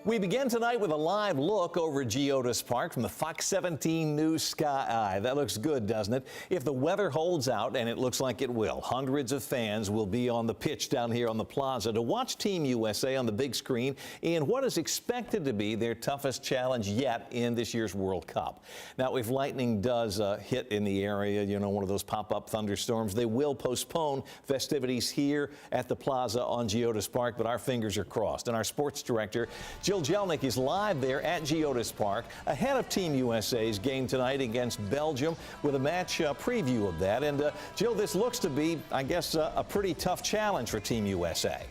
We begin tonight with a live look over GEODIS Park from the Fox 17 News Sky Eye. That looks good, doesn't it? If the weather holds out, and it looks like it will, hundreds of fans will be on the pitch down here on the plaza to watch Team USA on the big screen in what is expected to be their toughest challenge yet in this year's World Cup. Now, if lightning does hit in the area, you know, one of those pop-up thunderstorms, they will postpone festivities here at the plaza on GEODIS Park, but our fingers are crossed. And our sports director, Jill Jelnick, is live there at GEODIS Park ahead of Team USA's game tonight against Belgium with a match preview of that. And Jill, this looks to be, I guess, a pretty tough challenge for Team USA.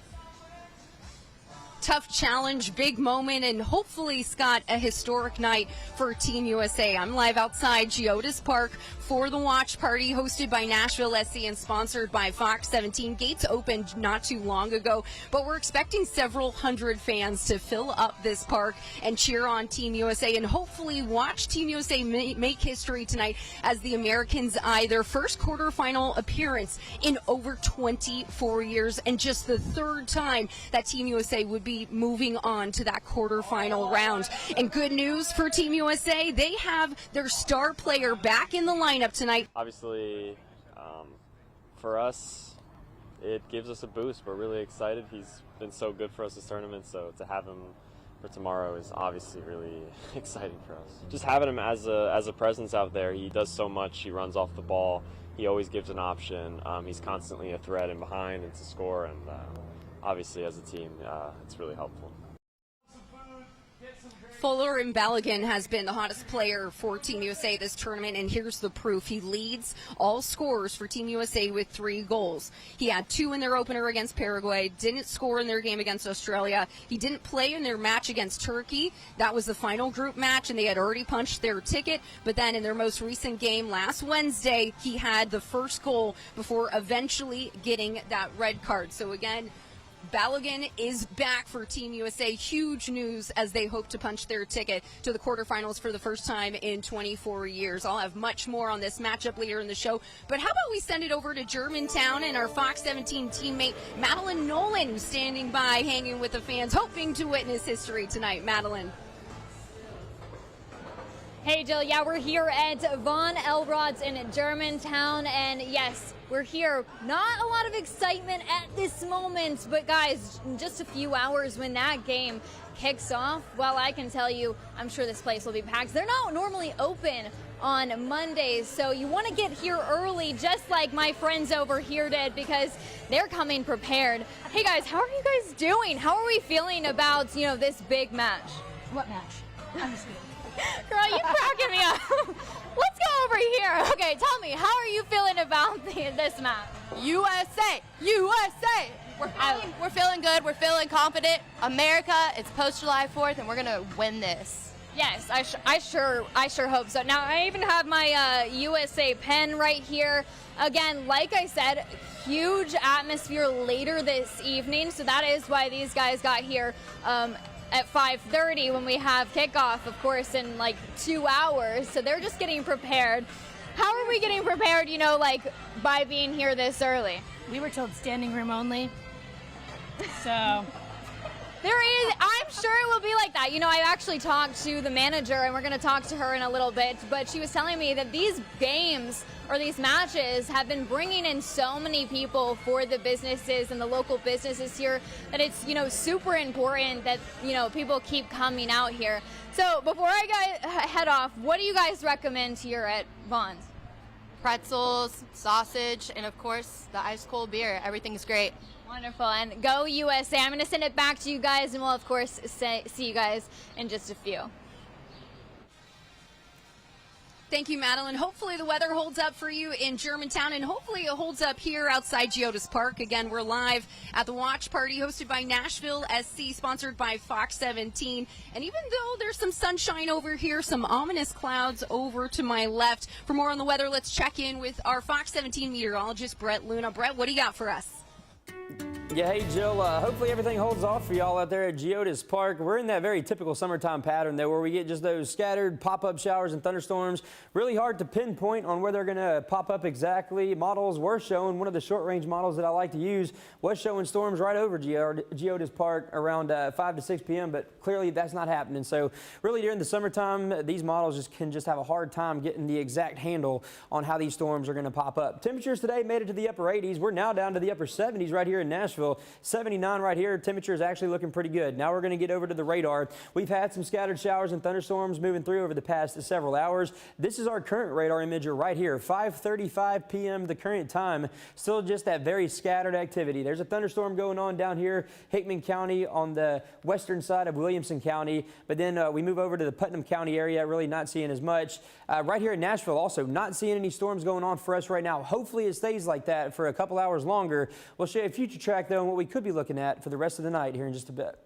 Tough challenge, big moment, and hopefully, Scott, a historic night for Team USA. I'm live outside GEODIS Park for the watch party hosted by Nashville SC and sponsored by Fox 17. Gates opened not too long ago, but we're expecting several hundred fans to fill up this park and cheer on Team USA and hopefully watch Team USA make history tonight as the Americans eye their first quarterfinal appearance in over 24 years and just the third time that Team USA would be moving on to that quarterfinal round. And good news for Team USA, they have their star player back in the lineup tonight. Obviously, for us, it gives us a boost. We're really excited. He's been so good for us this tournament, so to have him for tomorrow is obviously really exciting for us. Just having him as a presence out there, he does so much. He runs off the ball. He always gives an option. He's constantly a threat in behind and to score, and obviously as a team, it's really helpful. Fuller and Balogun has been the hottest player for Team USA this tournament, and here's the proof. He leads all scorers for Team USA with 3 goals. He had 2 in their opener against Paraguay, didn't score in their game against Australia. He didn't play in their match against Turkey. That was the final group match, and they had already punched their ticket. But then in their most recent game last Wednesday, he had the first goal before eventually getting that red card. So again, Balogun is back for Team USA. Huge news as they hope to punch their ticket to the quarterfinals for the first time in 24 years. I'll have much more on this matchup later in the show. But how about we send it over to Germantown and our Fox 17 teammate, Madeline Nolan, standing by, hanging with the fans, hoping to witness history tonight. Madeline. Hey, Jill. Yeah, we're here at Von Elrod's in Germantown, and yes, we're here. Not a lot of excitement at this moment, but guys, in just a few hours when that game kicks off, well, I can tell you, I'm sure this place will be packed. They're not normally open on Mondays, so you want to get here early, just like my friends over here did, because they're coming prepared. Hey guys, how are you guys doing? How are we feeling about, this big match? What match? I'm just kidding. Girl, you cracking me up. Let's go over here. Okay, tell me, how are you feeling about this match? USA! USA! We're feeling good. We're feeling confident. America, it's post-July 4th, and we're going to win this. Yes, I sure hope so. Now, I even have my USA pen right here. Again, like I said, huge atmosphere later this evening, so that is why these guys got here at 5:30 when we have kickoff, of course, in like 2 hours. So they're just getting prepared. How are we getting prepared, by being here this early? We were told standing room only. So I'm sure it will be like that. I actually talked to the manager, and we're going to talk to her in a little bit, but she was telling me that these games or these matches have been bringing in so many people for the businesses and the local businesses here that it's, super important that, people keep coming out here. So before I head off, what do you guys recommend here at Vaughn's? pretzels, sausage, and of course the ice cold beer. Everything's great. Wonderful. And go USA. I'm going to send it back to you guys, and we'll of course see you guys in just a few. Thank you, Madeline. Hopefully the weather holds up for you in Germantown, and hopefully it holds up here outside GEODIS Park. Again, we're live at the watch party hosted by Nashville SC, sponsored by Fox 17. And even though there's some sunshine over here, some ominous clouds over to my left. For more on the weather, let's check in with our Fox 17 meteorologist, Brett Luna. Brett, what do you got for us? Yeah, hey Jill, hopefully everything holds off for y'all out there at GEODIS Park. We're in that very typical summertime pattern there where we get just those scattered pop-up showers and thunderstorms. Really hard to pinpoint on where they're going to pop up exactly. Models were showing, one of the short-range models that I like to use was showing storms right over GEODIS Park around 5 to 6 p.m., but clearly that's not happening. So really during the summertime, these models can have a hard time getting the exact handle on how these storms are going to pop up. Temperatures today made it to the upper 80s. We're now down to the upper 70s right here in Nashville. 79 right here. Temperature is actually looking pretty good. Now we're going to get over to the radar. We've had some scattered showers and thunderstorms moving through over the past several hours. This is our current radar imager right here. 5:35 p.m. the current time. Still just that very scattered activity. There's a thunderstorm going on down here, Hickman County on the western side of Williamson County. But then we move over to the Putnam County area, really not seeing as much. Right here in Nashville also not seeing any storms going on for us right now. Hopefully it stays like that for a couple hours longer. We'll show you a future track though and what we could be looking at for the rest of the night here in just a bit.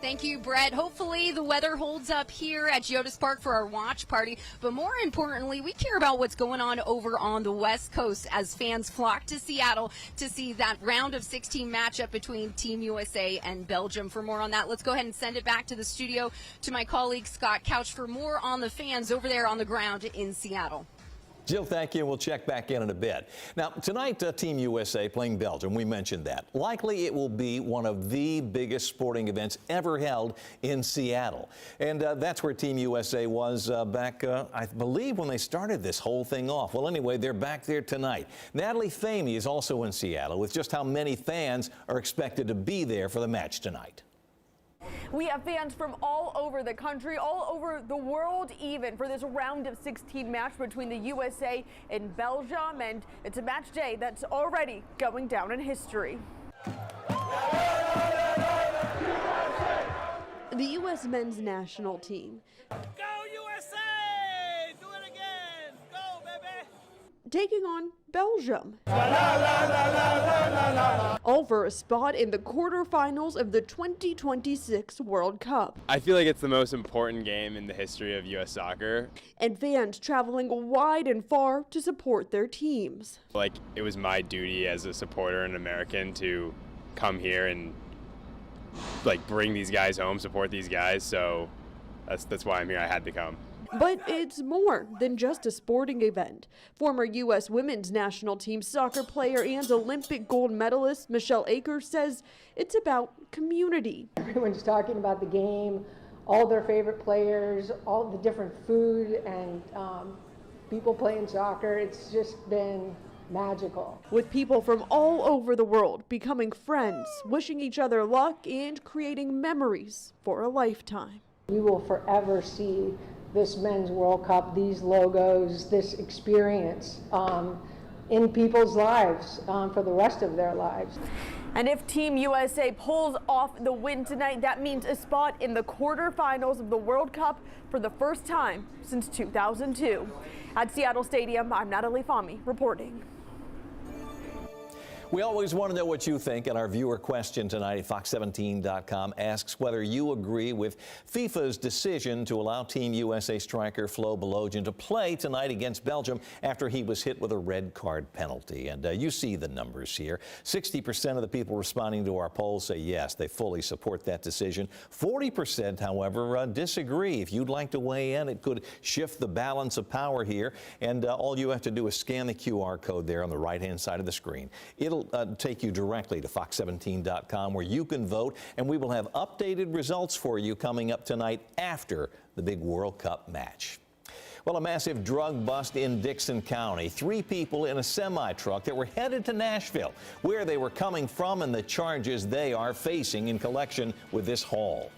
Thank you, Brett. Hopefully the weather holds up here at GEODIS Park for our watch party. But more importantly, we care about what's going on over on the West Coast as fans flock to Seattle to see that round of 16 matchup between Team USA and Belgium. For more on that, let's go ahead and send it back to the studio to my colleague Scott Couch for more on the fans over there on the ground in Seattle. Jill, thank you. We'll check back in a bit. Now, tonight, Team USA playing Belgium. We mentioned that. Likely it will be one of the biggest sporting events ever held in Seattle. And that's where Team USA was back, I believe, when they started this whole thing off. Well, anyway, they're back there tonight. Natalie Famey is also in Seattle with just how many fans are expected to be there for the match tonight. We have fans from all over the country, all over the world even, for this round of 16 match between the USA and Belgium, and it's a match day that's already going down in history. The U.S. men's national team. Go USA! Do it again! Go, baby! Taking on Belgium. All for a spot in the quarterfinals of the 2026 World Cup. I feel like it's the most important game in the history of U.S. soccer. And fans traveling wide and far to support their teams. Like, it was my duty as a supporter and American to come here and like bring these guys home, support these guys. So that's why I'm here. I had to come. But it's more than just a sporting event. Former U.S. women's national team soccer player and Olympic gold medalist Michelle Akers says it's about community. Everyone's talking about the game, all their favorite players, all the different food, and people playing soccer. It's just been magical. With people from all over the world becoming friends, wishing each other luck, and creating memories for a lifetime. We will forever see this men's World Cup, these logos, this experience in people's lives for the rest of their lives. And if Team USA pulls off the win tonight, that means a spot in the quarterfinals of the World Cup for the first time since 2002. At Seattle Stadium, I'm Natalie Famey reporting. We always want to know what you think, and our viewer question tonight at Fox17.com asks whether you agree with FIFA's decision to allow Team USA striker Flo Belogian to play tonight against Belgium after he was hit with a red card penalty. And you see the numbers here. 60% of the people responding to our poll say yes, they fully support that decision. 40%, however, disagree. If you'd like to weigh in, it could shift the balance of power here. And all you have to do is scan the QR code there on the right-hand side of the screen. It'll take you directly to Fox17.com where you can vote, and we will have updated results for you coming up tonight after the big World Cup match. Well, a massive drug bust in Dixon County. 3 people in a semi-truck that were headed to Nashville, where they were coming from, and the charges they are facing in connection with this haul.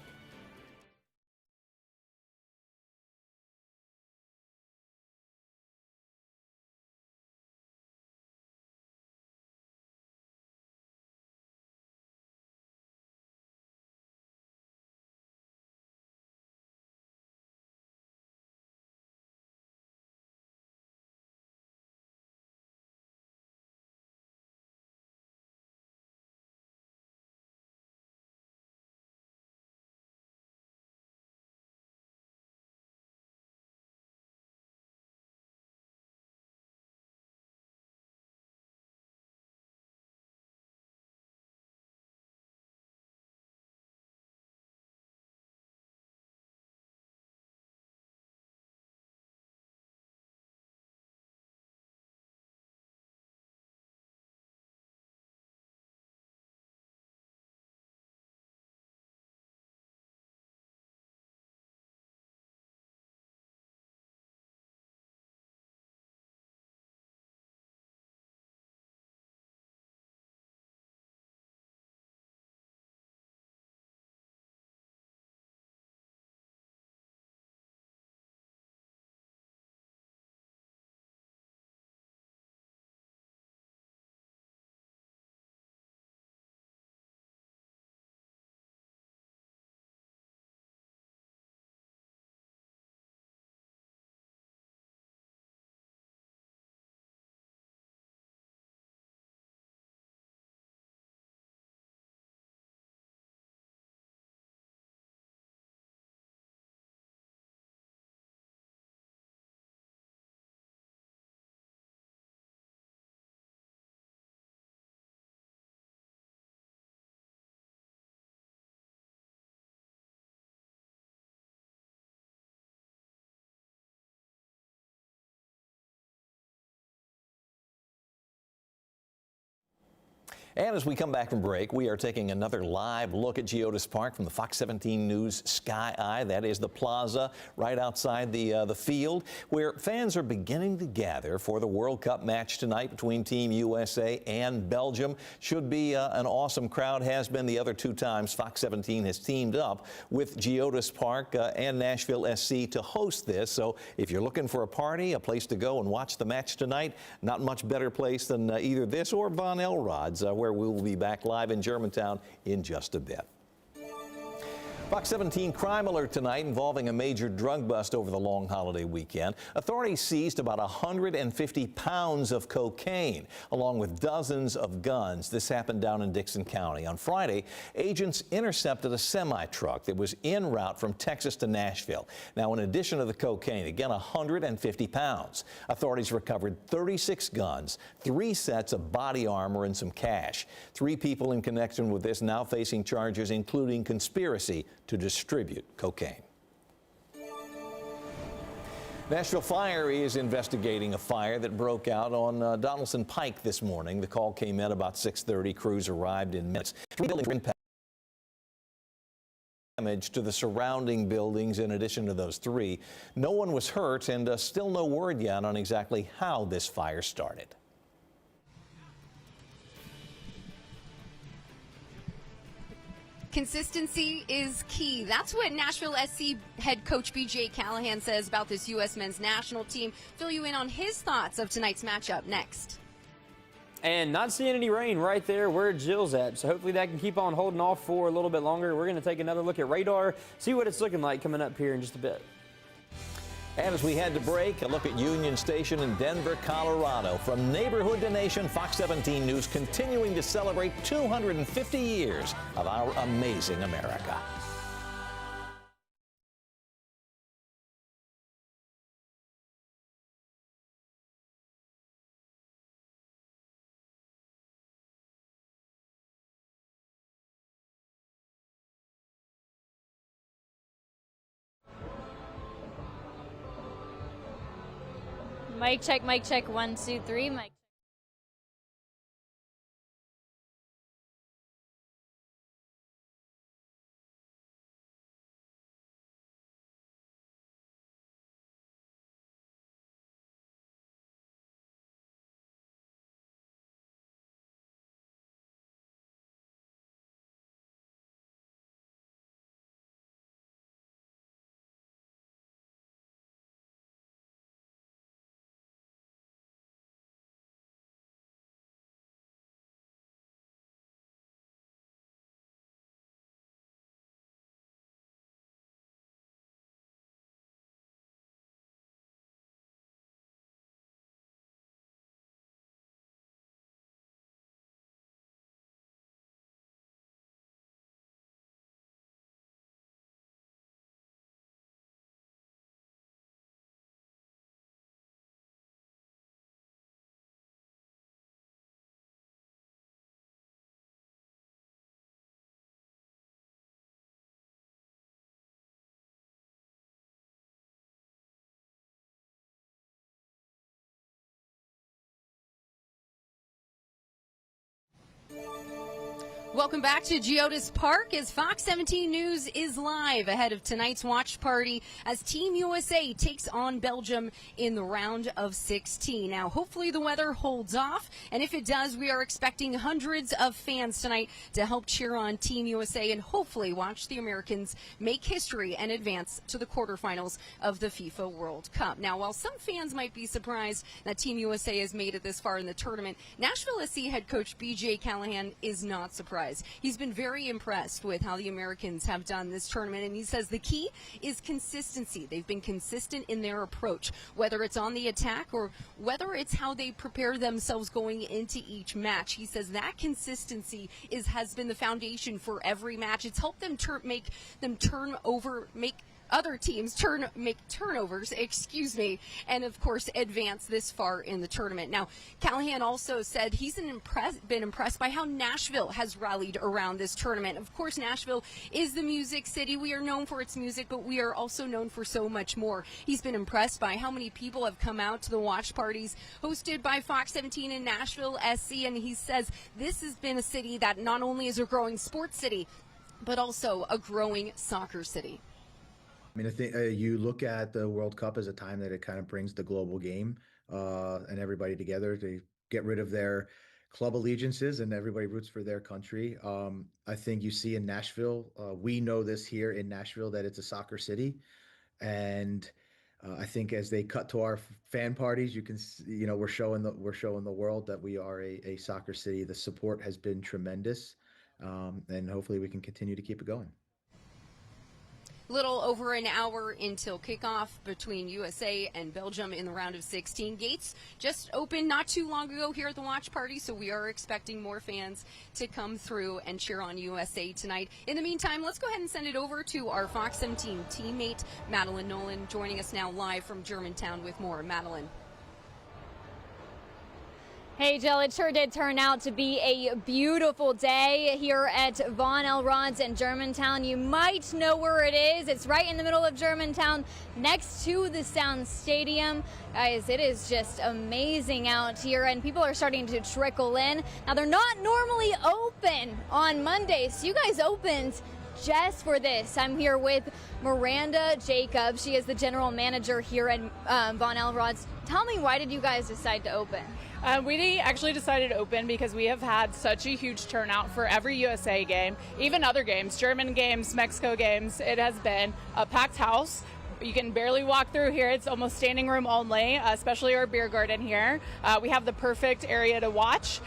And as we come back from break, we are taking another live look at GEODIS Park from the Fox 17 News Sky Eye. That is the plaza right outside the field, where fans are beginning to gather for the World Cup match tonight between Team USA and Belgium. Should be an awesome crowd. Has been the other two times Fox 17 has teamed up with GEODIS Park and Nashville SC to host this. So if you're looking for a party, a place to go and watch the match tonight, not much better place than either this or Von Elrod's, where we will be back live in Germantown in just a bit. Fox 17 crime alert tonight involving a major drug bust over the long holiday weekend. Authorities seized about 150 pounds of cocaine, along with dozens of guns. This happened down in Dixon County. On Friday, agents intercepted a semi-truck that was en route from Texas to Nashville. Now, in addition to the cocaine, again, 150 pounds. Authorities recovered 36 guns, 3 sets of body armor, and some cash. 3 people in connection with this now facing charges, including conspiracy to distribute cocaine. Nashville Fire is investigating a fire that broke out on Donaldson Pike this morning. The call came in about 6:30. Crews arrived in minutes. 3 buildings were impacted. Damage to the surrounding buildings in addition to those 3. No one was hurt, and still no word yet on exactly how this fire started. Consistency is key. That's what Nashville SC head coach BJ Callahan says about this U.S. men's national team. Fill you in on his thoughts of tonight's matchup next. And not seeing any rain right there where Jill's at. So hopefully that can keep on holding off for a little bit longer. We're going to take another look at radar, see what it's looking like coming up here in just a bit. And as we head to break, a look at Union Station in Denver, Colorado. From neighborhood to nation, Fox 17 News continuing to celebrate 250 years of our amazing America. Mic check, 1, 2, 3, mic. Welcome back to GEODIS Park as Fox 17 News is live ahead of tonight's watch party as Team USA takes on Belgium in the round of 16. Now, hopefully the weather holds off, and if it does, we are expecting hundreds of fans tonight to help cheer on Team USA and hopefully watch the Americans make history and advance to the quarterfinals of the FIFA World Cup. Now, while some fans might be surprised that Team USA has made it this far in the tournament, Nashville SC head coach BJ Callahan is not surprised. He's been very impressed with how the Americans have done this tournament, and he says the key is consistency. They've been consistent in their approach, whether it's on the attack or whether it's how they prepare themselves going into each match. He says that consistency has been the foundation for every match. It's helped them make other teams make turnovers, and of course advance this far in the tournament. Now, Callahan also said he's been impressed by how Nashville has rallied around this tournament. Of course, Nashville is the music city. We are known for its music, but we are also known for so much more. He's been impressed by how many people have come out to the watch parties hosted by Fox 17 in Nashville SC, and he says this has been a city that not only is a growing sports city, but also a growing soccer city. I mean, I think you look at the World Cup as a time that it kind of brings the global game and everybody together to get rid of their club allegiances, and everybody roots for their country. I think you see in Nashville, we know this here in Nashville, that it's a soccer city. And I think as they cut to our fan parties, you can, we're showing the world that we are a soccer city. The support has been tremendous, and hopefully we can continue to keep it going. Little over an hour until kickoff between USA and Belgium in the round of 16. Gates just opened not too long ago here at the watch party, so we are expecting more fans to come through and cheer on USA tonight. In the meantime, let's go ahead and send it over to our Fox 17 teammate, Madeline Nolan, joining us now live from Germantown with more. Madeline. Hey, Jill, it sure did turn out to be a beautiful day here at Von Elrod's in Germantown. You might know where it is. It's right in the middle of Germantown, next to the Sound Stadium. Guys, it is just amazing out here, and people are starting to trickle in. Now, they're not normally open on Mondays, so you guys opened just for this. I'm here with Miranda Jacobs. She is the general manager here at Von Elrod's. Tell me, why did you guys decide to open? We actually decided to open because we have had such a huge turnout for every USA game, even other games, German games, Mexico games. It has been a packed house. You can barely walk through here. It's almost standing room only, especially our beer garden here. We have the perfect area to watch.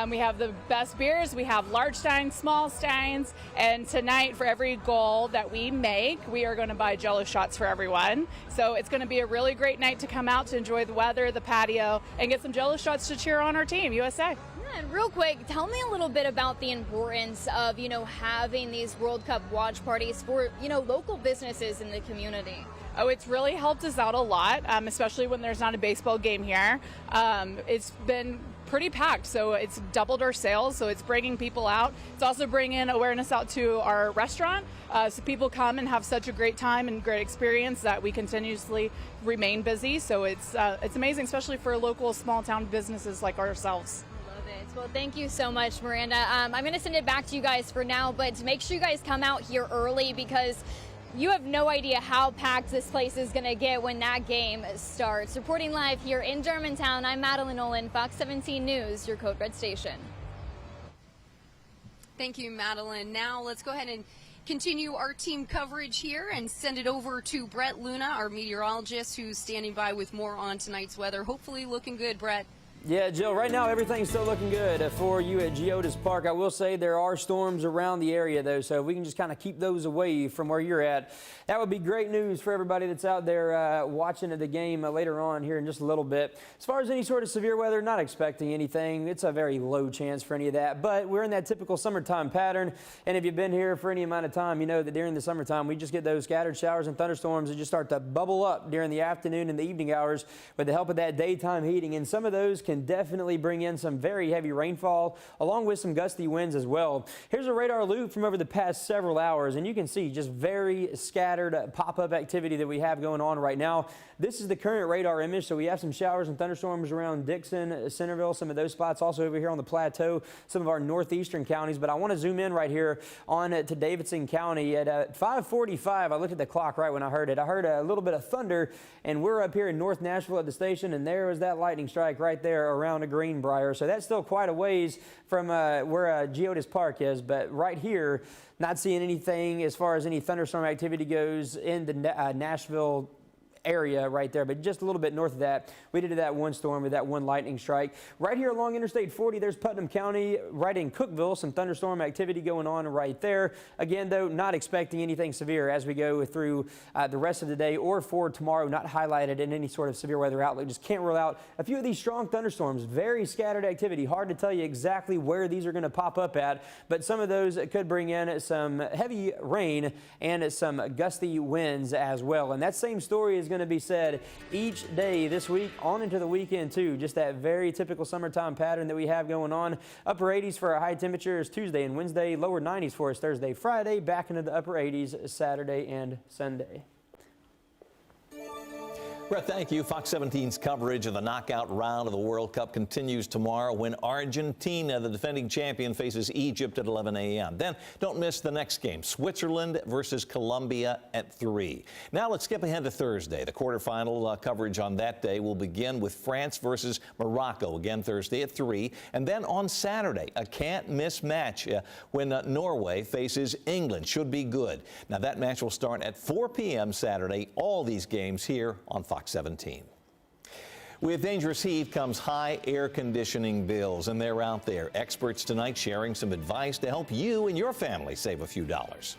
We have the best beers. We have large steins, small steins. And tonight, for every goal that we make, we are going to buy Jello shots for everyone. So it's going to be a really great night to come out to enjoy the weather, the patio, and get some Jello shots to cheer on our team, USA. And real quick, tell me a little bit about the importance of, having these World Cup watch parties for, local businesses in the community. Oh, it's really helped us out a lot, especially when there's not a baseball game here. It's been pretty packed, so it's doubled our sales, so it's bringing people out. It's also bringing awareness out to our restaurant, so people come and have such a great time and great experience that we continuously remain busy. So it's amazing, especially for local small town businesses like ourselves. Well, thank you so much, Miranda. I'm going to send it back to you guys for now, but make sure you guys come out here early because you have no idea how packed this place is going to get when that game starts. Reporting live here in Germantown, I'm Madeline Nolan, Fox 17 News, your Code Red station. Thank you, Madeline. Now let's go ahead and continue our team coverage here and send it over to Brett Luna, our meteorologist, who's standing by with more on tonight's weather. Hopefully looking good, Brett. Yeah, Jill, right now everything's still looking good for you at GEODIS Park. I will say there are storms around the area, though, so if we can just kind of keep those away from where you're at, that would be great news for everybody that's out there watching the game later on here in just a little bit. As far as any sort of severe weather, not expecting anything. It's a very low chance for any of that, but we're in that typical summertime pattern, and if you've been here for any amount of time, you know that during the summertime we just get those scattered showers and thunderstorms that just start to bubble up during the afternoon and the evening hours with the help of that daytime heating, and some of those can definitely bring in some very heavy rainfall along with some gusty winds as well. Here's a radar loop from over the past several hours, and you can see just very scattered pop-up activity that we have going on right now. This is the current radar image, so we have some showers and thunderstorms around Dixon, Centerville, some of those spots, also over here on the plateau, some of our northeastern counties, but I want to zoom in right here on to Davidson County at 5:45. I looked at the clock right when I heard it. I heard a little bit of thunder, and we're up here in North Nashville at the station, and there was that lightning strike right there around a Greenbrier. So that's still quite a ways from where GEODIS Park is, but right here, not seeing anything as far as any thunderstorm activity goes in the Nashville area right there, but just a little bit north of that, we did that one storm with that one lightning strike. Right here along Interstate 40, there's Putnam County, right in Cookville, some thunderstorm activity going on right there. Again, though, not expecting anything severe as we go through the rest of the day or for tomorrow, not highlighted in any sort of severe weather outlook. Just can't rule out a few of these strong thunderstorms. Very scattered activity. Hard to tell you exactly where these are going to pop up at, but some of those could bring in some heavy rain and some gusty winds as well. And that same story is going to be said each day this week on into the weekend too. Just that very typical summertime pattern that we have going on. Upper 80s for our high temperatures Tuesday and Wednesday, lower 90s for us Thursday, Friday, back into the upper 80s Saturday and Sunday. Brett, thank you. Fox 17's coverage of the knockout round of the World Cup continues tomorrow when Argentina, the defending champion, faces Egypt at 11 a.m. Then don't miss the next game, Switzerland versus Colombia at 3. Now let's skip ahead to Thursday. The quarterfinal coverage on that day will begin with France versus Morocco, again Thursday at 3. And then on Saturday, a can't-miss match when Norway faces England. Should be good. Now that match will start at 4 p.m. Saturday. All these games here on Fox 17. With dangerous heat comes high air conditioning bills, and they're out there. Experts tonight sharing some advice to help you and your family save a few dollars.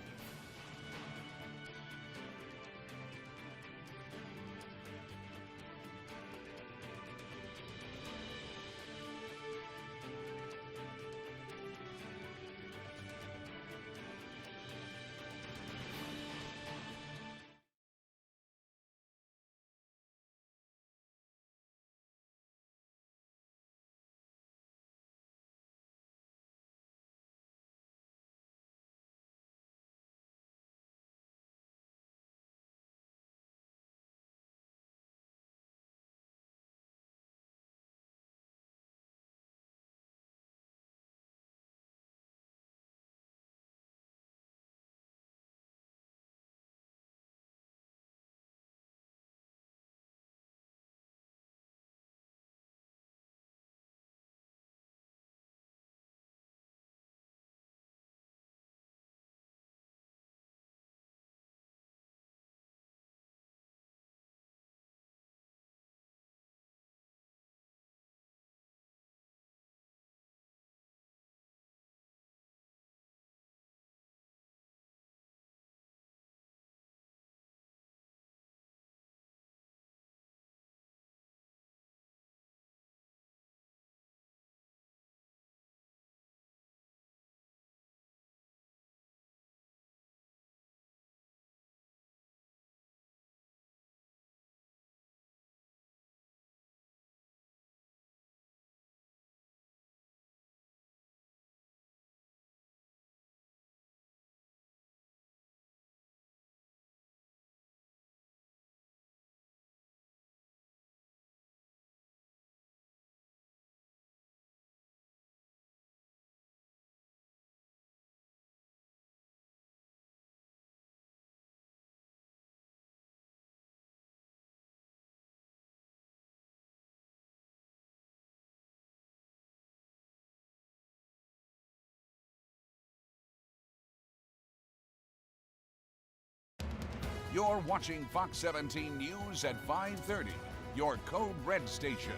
You're watching Fox 17 News at 5:30, your Code Red station.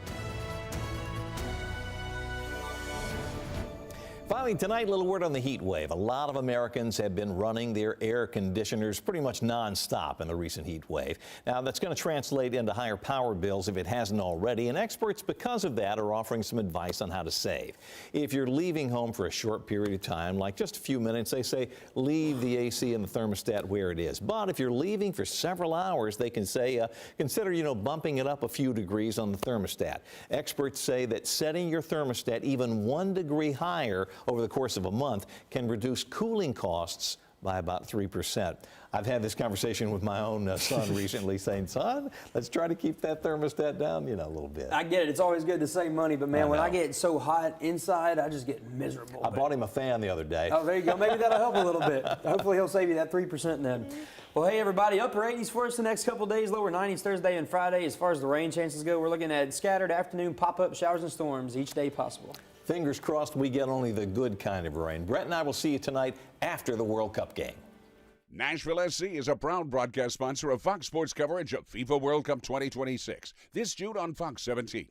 Finally tonight, a little word on the heat wave. A lot of Americans have been running their air conditioners pretty much nonstop in the recent heat wave. Now, that's going to translate into higher power bills if it hasn't already, and experts, because of that, are offering some advice on how to save. If you're leaving home for a short period of time, like just a few minutes, they say leave the AC and the thermostat where it is. But if you're leaving for several hours, they can say consider, bumping it up a few degrees on the thermostat. Experts say that setting your thermostat even 1 degree higher over the course of a month can reduce cooling costs by about 3%. I've had this conversation with my own son recently saying, son, let's try to keep that thermostat down, a little bit. I get it. It's always good to save money, but man, when I get so hot inside, I just get miserable. I bought him a fan the other day. Oh, there you go. Maybe that'll help a little bit. Hopefully he'll save you that 3% then. Well, hey, everybody, upper 80s for us the next couple days, lower 90s Thursday and Friday. As far as the rain chances go, we're looking at scattered afternoon pop-up showers and storms each day possible. Fingers crossed we get only the good kind of rain. Brett and I will see you tonight after the World Cup game. Nashville SC is a proud broadcast sponsor of Fox Sports coverage of FIFA World Cup 2026. This June on Fox 17.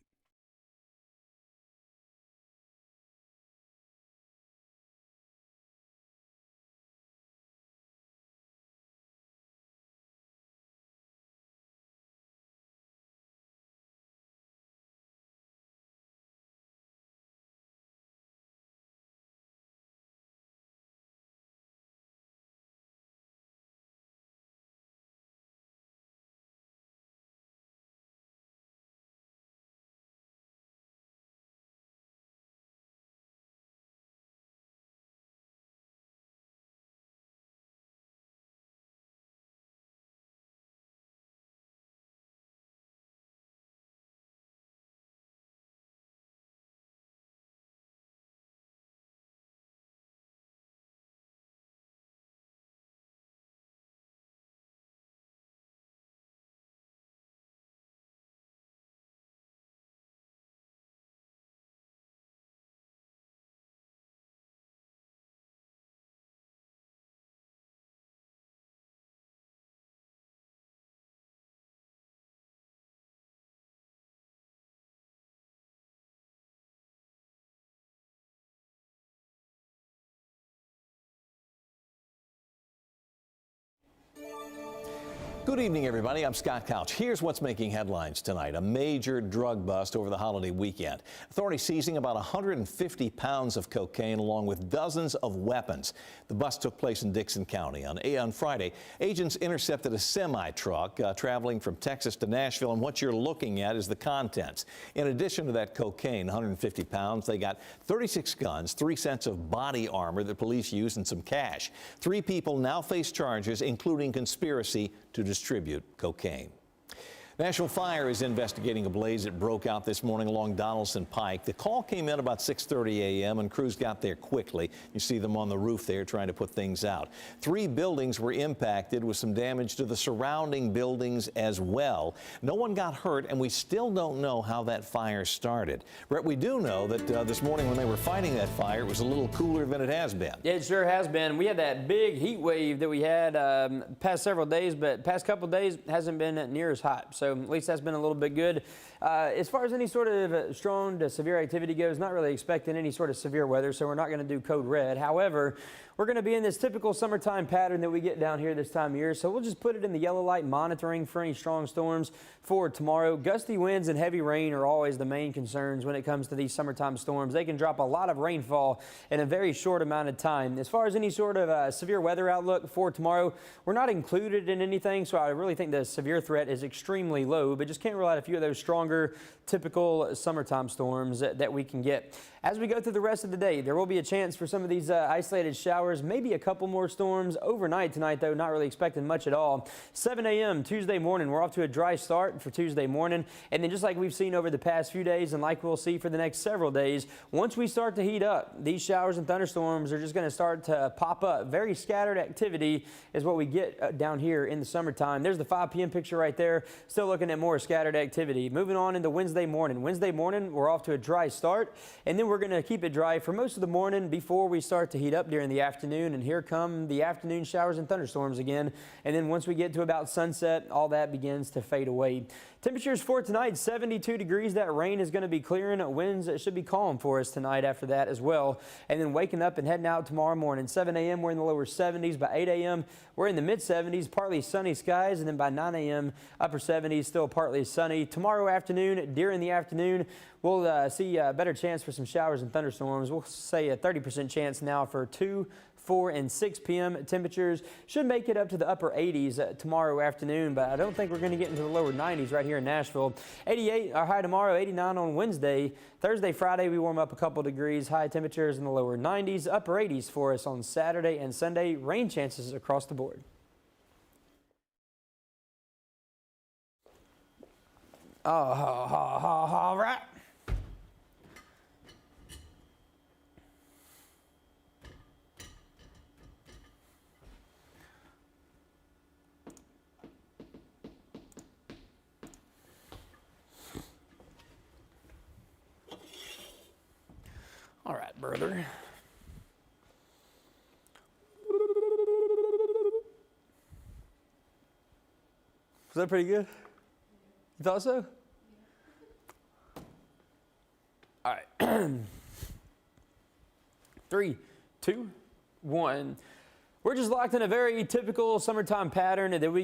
Good evening, everybody. I'm Scott Couch. Here's what's making headlines tonight. A major drug bust over the holiday weekend. Authorities seizing about 150 pounds of cocaine along with dozens of weapons. The bust took place in Dixon County. On Friday, agents intercepted a semi-truck traveling from Texas to Nashville, and what you're looking at is the contents. In addition to that cocaine, 150 pounds, they got 36 guns, 3 sets of body armor that police used, and some cash. 3 people now face charges, including conspiracy to distribute cocaine. National Fire is investigating a blaze that broke out this morning along Donaldson Pike. The call came in about 6:30 a.m. and crews got there quickly. You see them on the roof there trying to put things out. 3 buildings were impacted with some damage to the surrounding buildings as well. No one got hurt, and we still don't know how that fire started. Brett, we do know that this morning when they were fighting that fire, it was a little cooler than it has been. Yeah, it sure has been. We had that big heat wave that we had past several days, but past couple days hasn't been near as hot. So at least that's been a little bit good. As far as any sort of strong to severe activity goes, not really expecting any sort of severe weather, so we're not going to do code red. However, we're going to be in this typical summertime pattern that we get down here this time of year, so we'll just put it in the yellow light monitoring for any strong storms for tomorrow. Gusty winds and heavy rain are always the main concerns when it comes to these summertime storms. They can drop a lot of rainfall in a very short amount of time. As far as any sort of severe weather outlook for tomorrow, we're not included in anything, so I really think the severe threat is extremely low, but just can't rule out a few of those stronger typical summertime storms that we can get. As we go through the rest of the day, there will be a chance for some of these isolated showers, maybe a couple more storms overnight tonight, though not really expecting much at all. 7 a.m. Tuesday morning, we're off to a dry start for Tuesday morning, and then just like we've seen over the past few days and like we'll see for the next several days, once we start to heat up, these showers and thunderstorms are just going to start to pop up. Very scattered activity is what we get down here in the summertime. There's the 5 p.m. picture right there, still looking at more scattered activity. Moving on into Wednesday morning. Wednesday morning, we're off to a dry start, and then we're going to keep it dry for most of the morning before we start to heat up during the afternoon, and here come the afternoon showers and thunderstorms again, and then once we get to about sunset, all that begins to fade away. Temperatures for tonight, 72 degrees. That rain is going to be clearing. Winds should be calm for us tonight after that as well. And then waking up and heading out tomorrow morning. 7 a.m. we're in the lower 70s. By 8 a.m. we're in the mid 70s, partly sunny skies. And then by 9 a.m. upper 70s, still partly sunny. Tomorrow afternoon, during the afternoon, we'll see a better chance for some showers and thunderstorms. We'll say a 30% chance now for 2, 4, and 6 p.m. Temperatures should make it up to the upper 80s tomorrow afternoon, but I don't think we're going to get into the lower 90s right here in Nashville. 88, our high tomorrow, 89 on Wednesday. Thursday, Friday, we warm up a couple degrees. High temperatures in the lower 90s, upper 80s for us on Saturday and Sunday. Rain chances across the board. All right. All right, brother. Was that pretty good? You thought so? All right. 3, 2, 1. We're just locked in a very typical summertime pattern, and then we